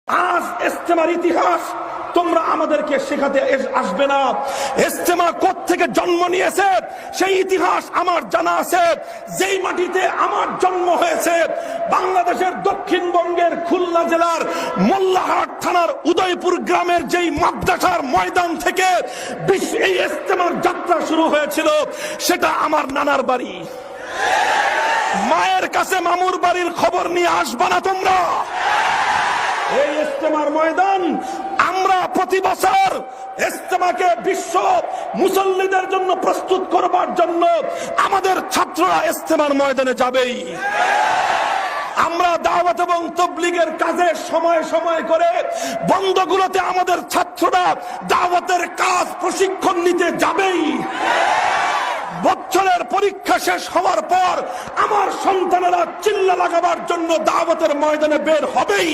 আজ ইজতেমার ইতিহাস তোমরা আমাদেরকে শেখাতে আসবে না। ইজতেমা কোত্থেকে জন্ম নিয়েছে সেই ইতিহাস আমার জানা আছে। যেই মাটিতে আমার জন্ম হয়েছে, বাংলাদেশের দক্ষিণবঙ্গের খুলনা জেলার মোল্লাহাট থানার উদয়পুর গ্রামের যেই মাদ্রাসার ময়দান থেকে এই ইজতেমার যাত্রা শুরু হয়েছিল, সেটা আমার নানার বাড়ি। মায়ের কাছে মামুর বাড়ির খবর নিয়ে আসবা না তোমরা। এই ইজতেমার ময়দান আমরা প্রতি বছর ইজতেমাকে বিশ্ব মুসল্লিদের জন্য প্রস্তুত করবার জন্য আমাদের ছাত্ররা ইজতেমার ময়দানে যাবেই। আমরা দাওয়াত এবং তাবলীগের কাজে সময় সময় করে বন্ধগুলোতে আমাদের ছাত্ররা দাওয়াতের কাজ প্রশিক্ষণ নিতে যাবেই। বছরের পরীক্ষা শেষ হওয়ার পর আমার সন্তানেরা চিল্লা লাগাবার জন্য দাওয়াতের ময়দানে বের হবেই।